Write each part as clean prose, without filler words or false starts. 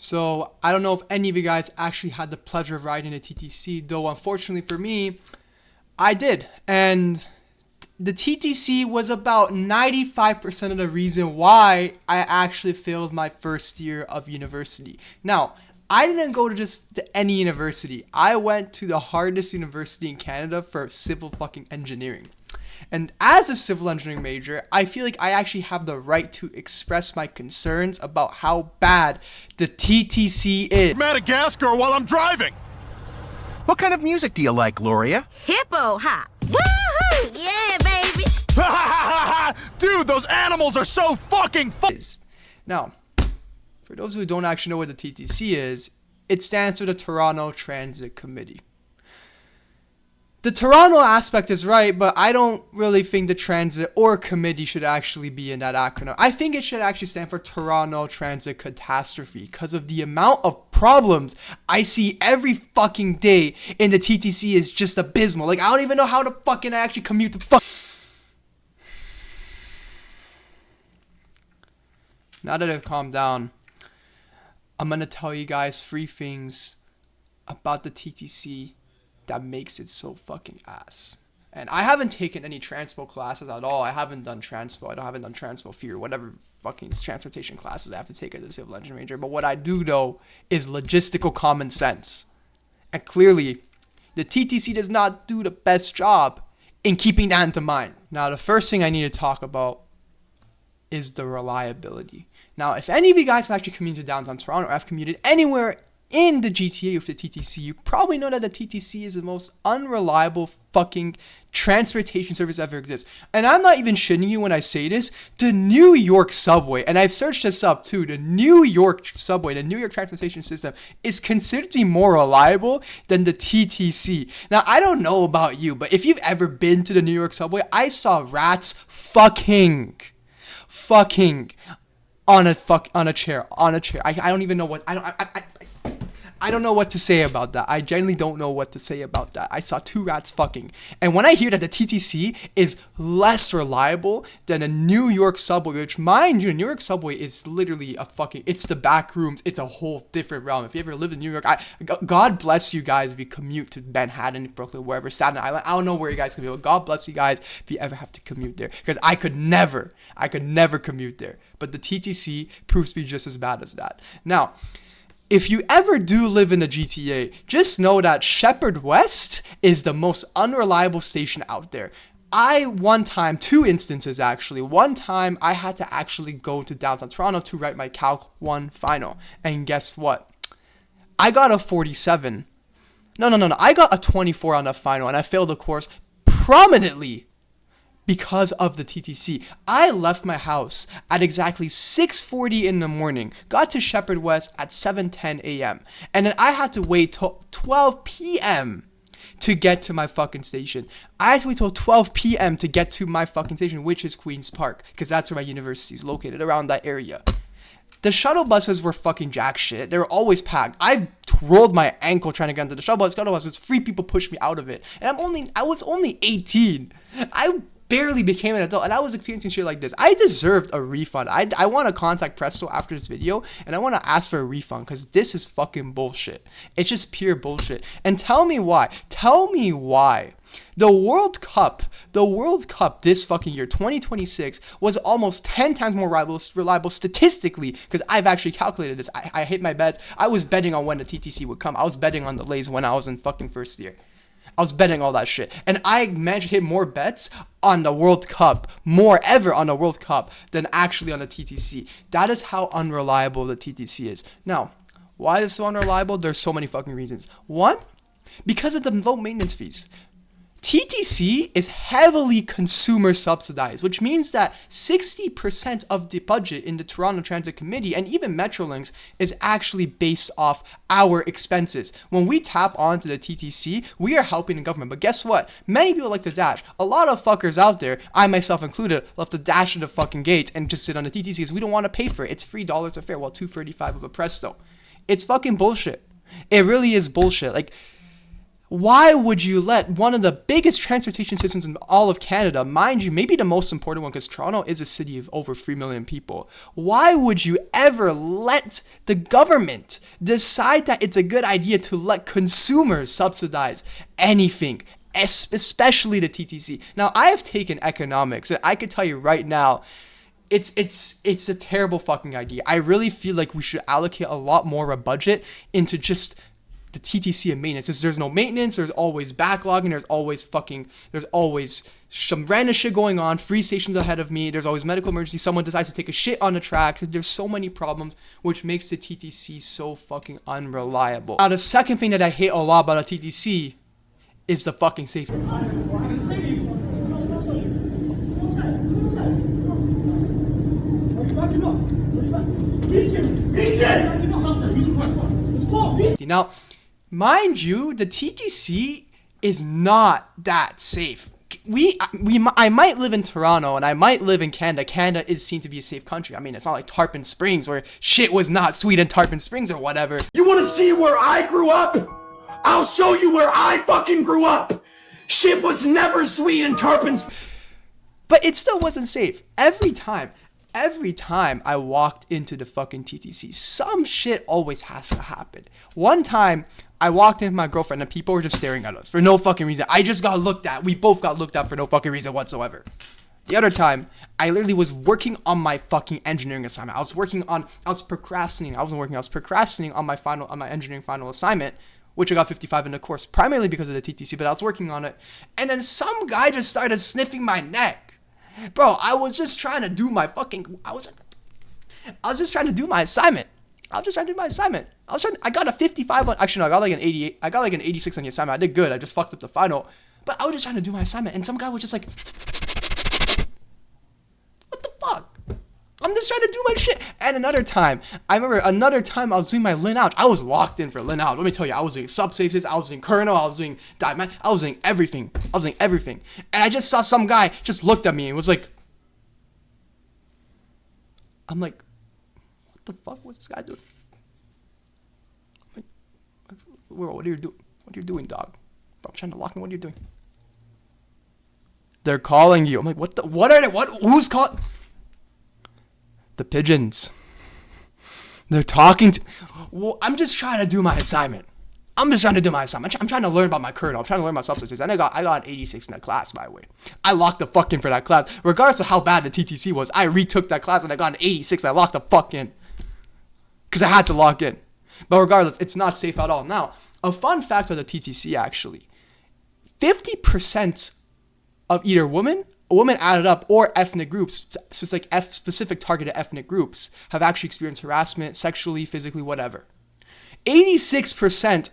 So I don't know if any of you guys actually had the pleasure of riding a TTC, though unfortunately for me, I did. And the TTC was about 95% of the reason why I actually failed my first year of university. Now, I didn't go to just any university. I went to the hardest university in Canada for civil fucking engineering. And as a civil engineering major, I feel like I actually have the right to express my concerns about how bad the TTC is. Madagascar while I'm driving. What kind of music do you like, Gloria? Hippo hop. Woohoo! Yeah, baby. Dude, those animals are so fucking Now, for those who don't actually know what the TTC is, it stands for the Toronto Transit Committee. The Toronto aspect is right, but I don't really think the transit or committee should actually be in that acronym. I think it should actually stand for Toronto Transit Catastrophe because of the amount of problems I see every fucking day in the TTC is just abysmal. Like, I don't even know how to fucking actually commute to Now that I've calmed down, I'm going to tell you guys 3 things about the TTC that makes it so fucking ass. And I haven't taken any transpo classes at all. I haven't done transpo. I haven't done transpo fear, whatever fucking transportation classes I have to take as a civil engineering major. But what I do know is logistical common sense. And clearly, the TTC does not do the best job in keeping that into mind. Now, the first thing I need to talk about is the reliability. Now, if any of you guys have actually commuted to downtown Toronto or have commuted anywhere in the GTA with the TTC, you probably know that the TTC is the most unreliable fucking transportation service ever exists. And I'm not even shitting you when I say this. The New York subway, and I've searched this up too, the New York subway, the New York transportation system is considered to be more reliable than the TTC. Now, I don't know about you, but if you've ever been to the New York subway, I saw rats fucking on a chair. I don't even know what I don't know what to say about that. I genuinely don't know what to say about that. I saw 2 rats fucking. And when I hear that the TTC is less reliable than a New York subway, which mind you, New York subway is literally it's the back rooms. It's a whole different realm. If you ever lived in New York, God bless you guys if you commute to Manhattan, Brooklyn, wherever, Staten Island. I don't know where you guys can be, but God bless you guys if you ever have to commute there. Because I could never commute there. But the TTC proves to be just as bad as that. Now, if you ever do live in the GTA, just know that Shepherd West is the most unreliable station out there. One time, 2 instances actually. One time I had to actually go to downtown Toronto to write my Calc 1 final. And guess what? I got a 47. No. I got a 24 on the final and I failed the course prominently because of the TTC. I left my house at exactly 6:40 in the morning, got to Shepherd West at 7:10 a.m. And then I had to wait till 12 p.m. to get to my fucking station. I had to wait till 12 p.m. to get to my fucking station, which is Queen's Park, because that's where my university is located, around that area. The shuttle buses were fucking jack shit. They were always packed. I rolled my ankle trying to get into the shuttle buses. 3 people pushed me out of it. And I was only 18. I barely became an adult and I was experiencing shit like this. I deserved a refund. I want to contact Presto after this video and I want to ask for a refund because this is fucking bullshit. It's just pure bullshit. And tell me why. The World Cup this fucking year, 2026, was almost 10 times more reliable statistically, because I've actually calculated this. I hit my bets. I was betting on when the TTC would come. I was betting on delays when I was in fucking first year. I was betting all that shit. And I managed to hit more bets on the World Cup, more ever on the World Cup, than actually on the TTC. That is how unreliable the TTC is. Now, why is it so unreliable? There's so many fucking reasons. 1, because of the low maintenance fees. TTC is heavily consumer subsidized, which means that 60% of the budget in the Toronto Transit Committee and even Metrolinx is actually based off our expenses. When we tap onto the TTC, we are helping the government. But guess what? Many people like to dash. A lot of fuckers out there, I myself included, love to dash into fucking gates and just sit on the TTC because we don't want to pay for it. It's $3 a fare, well, $2.35 of a Presto. It's fucking bullshit. It really is bullshit. Like, Why would you let one of the biggest transportation systems in all of Canada, mind you, maybe the most important one, because Toronto is a city of over 3 million people. Why would you ever let the government decide that it's a good idea to let consumers subsidize anything, especially the TTC? Now, I have taken economics, and I can tell you right now, it's a terrible fucking idea. I really feel like we should allocate a lot more of a budget into just the TTC and maintenance. There's no maintenance, there's always backlogging, there's always some random shit going on, free stations ahead of me, there's always medical emergency, someone decides to take a shit on the tracks, there's so many problems, which makes the TTC so fucking unreliable. Now, the second thing that I hate a lot about the TTC is the fucking safety. Now, mind you, the TTC is not that safe. I might live in Toronto and I might live in Canada. Canada is seen to be a safe country. I mean, it's not like Tarpon Springs where shit was not sweet in Tarpon Springs or whatever. You want to see where I grew up? I'll show you where I fucking grew up. Shit was never sweet in Tarpon. But it still wasn't safe. Every time I walked into the fucking TTC, some shit always has to happen. One time, I walked in with my girlfriend and people were just staring at us for no fucking reason. I just got looked at. We both got looked at for no fucking reason whatsoever. The other time, I literally was working on my fucking engineering assignment. I was procrastinating. I was procrastinating on my engineering final assignment, which I got 55 in the course, primarily because of the TTC, but I was working on it. And then some guy just started sniffing my neck. Bro, I was just trying to do my fucking, I was just trying to do my assignment. I got a 55 on, actually no, I got like an 88, I got like an 86 on the assignment. I did good, I just fucked up the final. But I was just trying to do my assignment, and some guy was just like, what the fuck? I'm just trying to do my shit. And I remember another time I was doing my Lin Ouch. I was locked in for Lin Ouch. Let me tell you, I was doing subsafes, I was doing kernel, I was doing diamond, I was doing everything. And I just saw some guy just looked at me and was like, I'm like, what the fuck was this guy doing? I'm like, what are you doing? What are you doing, dog? Bro, I'm trying to lock in. What are you doing? They're calling you. I'm like, who's calling? The pigeons. They're talking to. Well, I'm just trying to do my assignment. I'm trying to learn about my kernel. I'm trying to learn about substances. And I got an 86 in that class, by the way. I locked the fuck in for that class. Regardless of how bad the TTC was, I retook that class and I got an 86. I locked the fuck in. Because I had to lock in. But regardless, it's not safe at all. Now, a fun fact of the TTC, actually. 50% of either women added up, or ethnic groups, so it's like specific targeted ethnic groups, have actually experienced harassment, sexually, physically, whatever. 86%,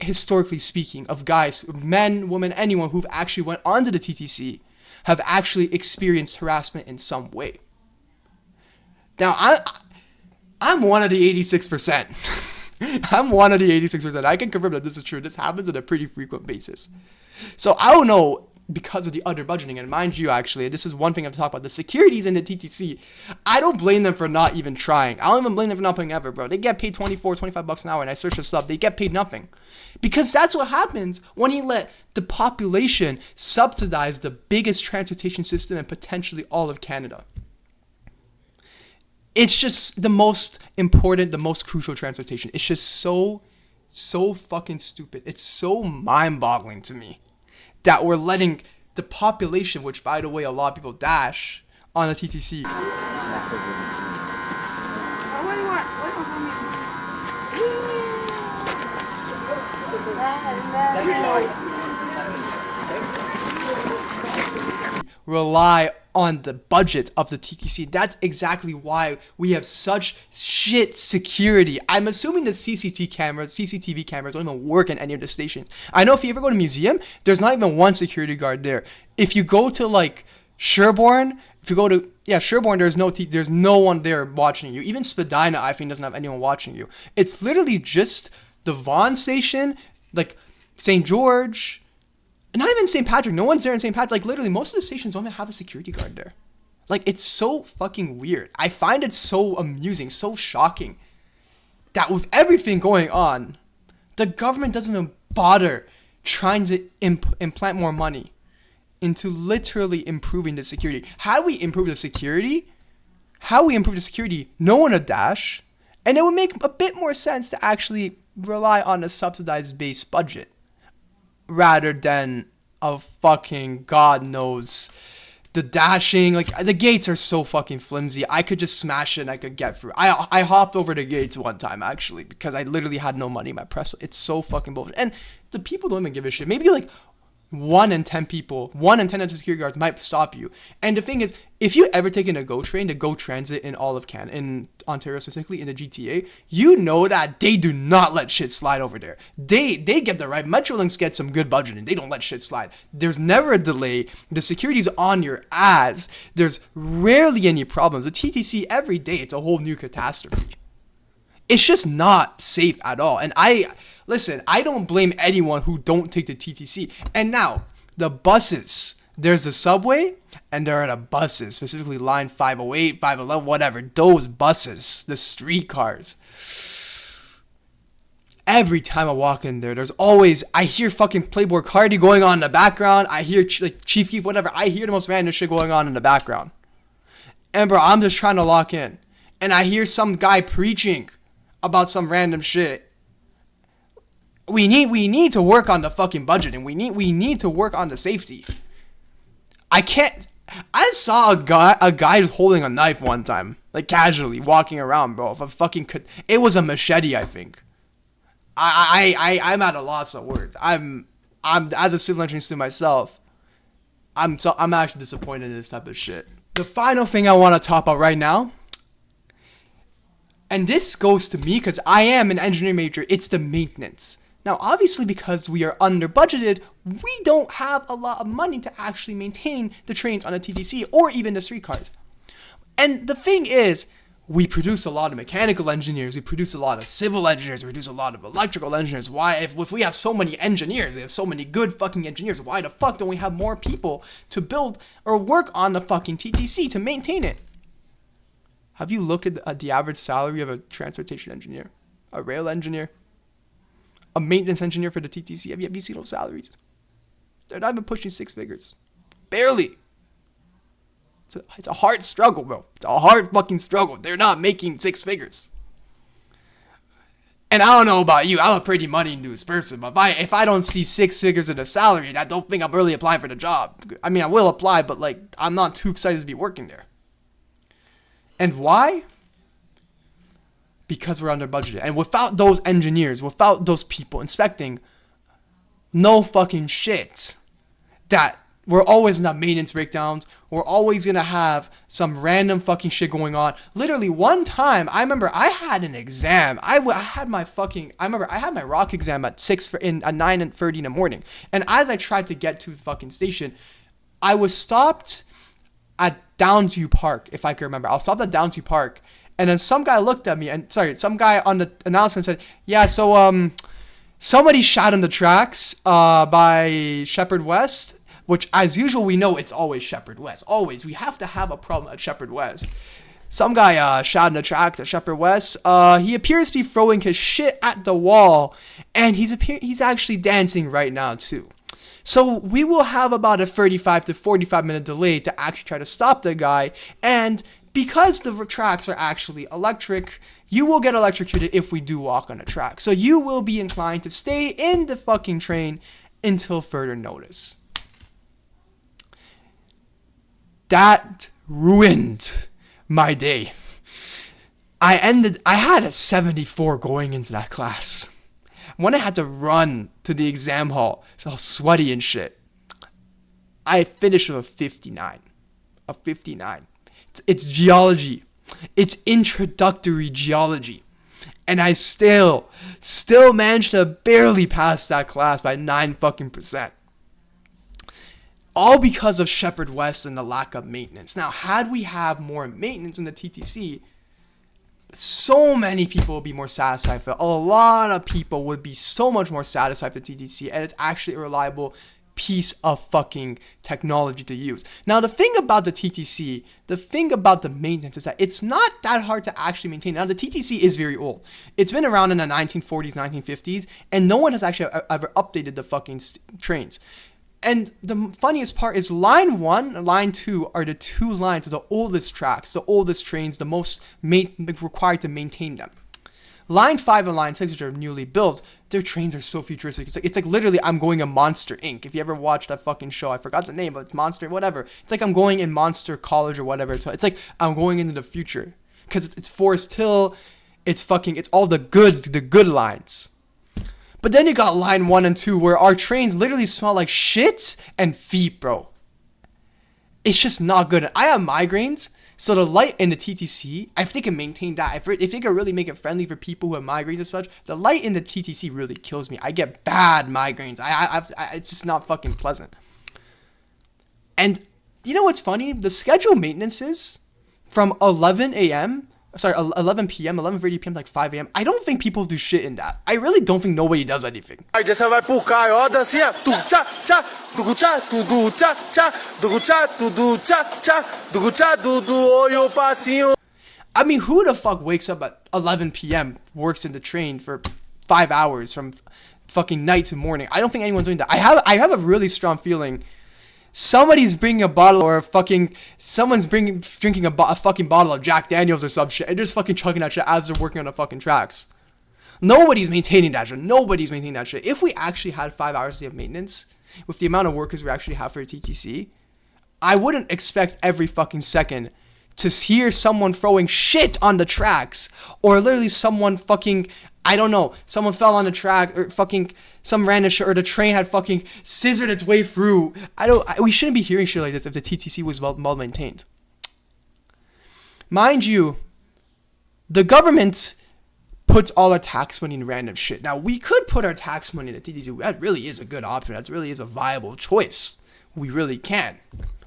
historically speaking, of guys, men, women, anyone who've actually went onto the TTC have actually experienced harassment in some way. Now, I'm one of the 86%. I'm one of the 86%. I can confirm that this is true. This happens on a pretty frequent basis. So I don't know, because of the under-budgeting, and mind you, actually, this is one thing I have to talk about, the securities in the TTC, I don't blame them for not even trying. I don't even blame them for not putting effort, bro. They get paid $25 an hour, and I search this up, they get paid nothing. Because that's what happens when you let the population subsidize the biggest transportation system in potentially all of Canada. It's just the most important, the most crucial transportation. It's just so fucking stupid. It's so mind-boggling to me that we're letting the population, which, by the way, a lot of people dash on the TTC. Rely on the budget of the TTC. That's exactly why we have such shit security. I'm assuming the CCTV cameras don't even work in any of the stations. I know if you ever go to a museum, there's not even one security guard there. If you go to like Sherbourne, Sherbourne, there's no one there watching you. Even Spadina, I think, doesn't have anyone watching you. It's literally just the Vaughan station, like St. George. Not even St. Patrick. No one's there in St. Patrick. Like, literally, most of the stations don't even have a security guard there. Like, it's so fucking weird. I find it so amusing, so shocking that with everything going on, the government doesn't even bother trying to implant more money into literally improving the security. How we improve the security? No one would dash, and it would make a bit more sense to actually rely on a subsidized base budget rather than a fucking God knows the dashing. Like, the gates are so fucking flimsy. I could just smash it and I could get through. I hopped over the gates one time actually because I literally had no money in my press. It's so fucking bullshit. And the people don't even give a shit. Maybe like 1 in 10 people, 1 in 10 security guards might stop you. And the thing is, if you ever taken a GO train, the GO transit in all of Canada, in Ontario specifically, in the GTA, you know that they do not let shit slide over there. They get the right. Metrolinx gets some good budgeting. They don't let shit slide. There's never a delay. The security's on your ass. There's rarely any problems. The TTC, every day, it's a whole new catastrophe. It's just not safe at all. And listen, I don't blame anyone who don't take the TTC. And now, the buses. There's the subway, and there are the buses, specifically line 508, 511, whatever. Those buses, the streetcars. Every time I walk in there, there's always, I hear fucking Playboy Cardi going on in the background. I hear like Chief Keef, whatever. I hear the most random shit going on in the background. And bro, I'm just trying to lock in. And I hear some guy preaching about some random shit. We need to work on the fucking budget, and we need to work on the safety. I saw a guy just holding a knife one time, like casually walking around, bro. It was a machete, I think. I'm at a loss of words. I'm as a civil engineer student myself. I'm actually disappointed in this type of shit. The final thing I want to talk about right now, and this goes to me because I am an engineering major, it's the maintenance. Now, obviously, because we are under budgeted, we don't have a lot of money to actually maintain the trains on a TTC or even the streetcars. And the thing is, we produce a lot of mechanical engineers, we produce a lot of civil engineers, we produce a lot of electrical engineers. Why, if we have so many engineers, we have so many good fucking engineers, why the fuck don't we have more people to build or work on the fucking TTC to maintain it? Have you looked at the average salary of a transportation engineer, a rail engineer, a maintenance engineer for the TTC? Have you seen those salaries? They're not even pushing 6 figures. Barely. It's a hard struggle, bro. It's a hard fucking struggle. They're not making 6 figures. And I don't know about you. I'm a pretty money-induced person. But if I don't see 6 figures in a salary, I don't think I'm really applying for the job. I mean, I will apply, but like, I'm not too excited to be working there. And why? Because we're under budget. And without those engineers, without those people inspecting, no fucking shit. That we're always gonna have maintenance breakdowns. We're always gonna have some random fucking shit going on. Literally one time, I remember I had an exam. I had my rock exam at 9:30 in the morning. And as I tried to get to the fucking station, I was stopped at Downsview Park, if I can remember. I was stopped at Downsview Park. And then some guy looked at me, and some guy on the announcement said, yeah, so somebody shot on the tracks by Shepherd West, which as usual we know it's always Shepherd West. Always. We have to have a problem at Shepherd West. Some guy shot on the tracks at Shepherd West. He appears to be throwing his shit at the wall, and he's actually dancing right now too. So we will have about a 35 to 45 minute delay to actually try to stop the guy, and because the tracks are actually electric, you will get electrocuted if we do walk on a track. So you will be inclined to stay in the fucking train until further notice. That ruined my day. I had a 74 going into that class. When I had to run to the exam hall, it's all sweaty and shit, I finished with a 59. A 59. It's geology. It's introductory geology. And I still managed to barely pass that class by 9%. All because of Shepherd West and the lack of maintenance. Now, had we have more maintenance in the TTC, so many people would be more satisfied. A lot of people would be so much more satisfied with the TTC, and it's actually a reliable piece of fucking technology to use. Now, the thing about the TTC, the thing about the maintenance is that it's not that hard to actually maintain. Now, the TTC is very old. It's been around in the 1940s, 1950s, and no one has actually ever updated the fucking trains. And the funniest part is line 1 and line 2 are the two lines of the oldest tracks, the oldest trains, the most required to maintain them. Line 5 and line 6, which are newly built, their trains are so futuristic. It's like literally I'm going in Monster Inc. If you ever watched that fucking show, I forgot the name, but it's Monster, whatever. It's like I'm going in Monster College or whatever. So it's like I'm going into the future. Because it's Forest Hill, it's all the good lines. But then you got line 1 and 2 where our trains literally smell like shit and feet, bro. It's just not good. I have migraines. So the light in the TTC, if they can maintain that, if they can really make it friendly for people who have migraines and such, the light in the TTC really kills me. I get bad migraines. It's just not fucking pleasant. And you know what's funny? The scheduled maintenance is from 11 p.m., 11:30 p.m. to like 5 a.m. I don't think people do shit in that. I really don't think nobody does anything. Aí você vai pro Caio, ó, dancinha, tu tchá, tchá, dugu tchá, tudo tchá, tchá, dugu tchá, tudo tchá, tchá, dugu tchá, tudo, oi, o passinho. I mean, who the fuck wakes up at 11 p.m., works in the train for 5 hours from fucking night to morning? I don't think anyone's doing that. I have a really strong feeling somebody's bringing a bottle or someone's drinking a fucking bottle of Jack Daniels or some shit and just fucking chugging that shit as they're working on the fucking tracks. Nobody's maintaining that shit. If we actually had 5 hours of maintenance with the amount of workers we actually have for a TTC, I wouldn't expect every fucking second to hear someone throwing shit on the tracks or literally someone fucking, I don't know, someone fell on the track or fucking some random shit or the train had fucking scissored its way through. We shouldn't be hearing shit like this if the TTC was well maintained. Mind you, the government puts all our tax money in random shit. Now, we could put our tax money in the TTC. That really is a good option. That really is a viable choice. We really can.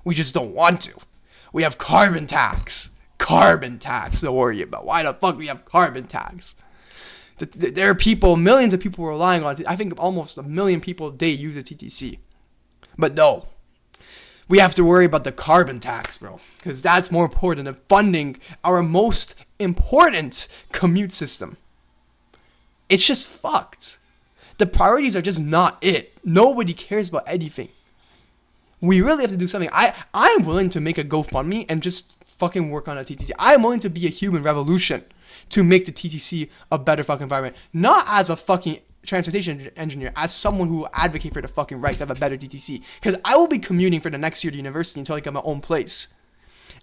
We just don't want to. We have carbon tax. Carbon tax to worry about. Why the fuck do we have carbon tax? There are people, millions of people relying on it. I think almost 1 million people a day use a TTC. But no. We have to worry about the carbon tax, bro. Because that's more important than funding our most important commute system. It's just fucked. The priorities are just not it. Nobody cares about anything. We really have to do something. I am willing to make a GoFundMe and just fucking work on a TTC. I am willing to be a human revolution to make the TTC a better fucking environment. Not as a fucking transportation engineer, as someone who will advocate for the fucking right to have a better TTC. Because I will be commuting for the next year to university until I get my own place.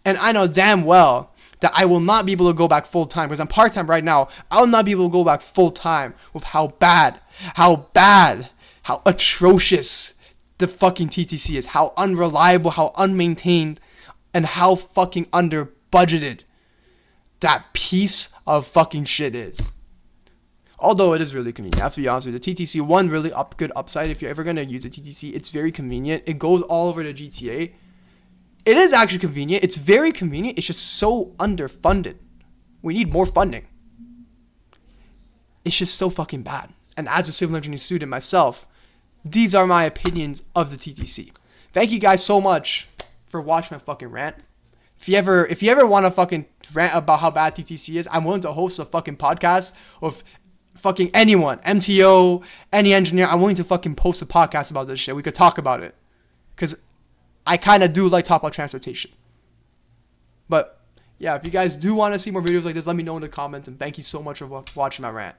And I know damn well that I will not be able to go back full time because I'm part time right now. I will not be able to go back full time with how bad, how atrocious the fucking TTC is, how unreliable, how unmaintained, and how fucking under budgeted that piece of fucking shit is. Although it is really convenient, I have to be honest with you. The TTC, one really good upside, if you're ever going to use a TTC, it's very convenient. It goes all over the GTA. It is actually convenient. It's very convenient. It's just so underfunded. We need more funding. It's just so fucking bad. And as a civil engineering student myself, these are my opinions of the TTC. Thank you guys so much for watching my fucking rant. If you ever want to fucking rant about how bad TTC is, I'm willing to host a fucking podcast with fucking anyone, MTO, any engineer. I'm willing to fucking post a podcast about this shit. We could talk about it. Because I kind of do like talk about transportation. But yeah, if you guys do want to see more videos like this, let me know in the comments. And thank you so much for watching my rant.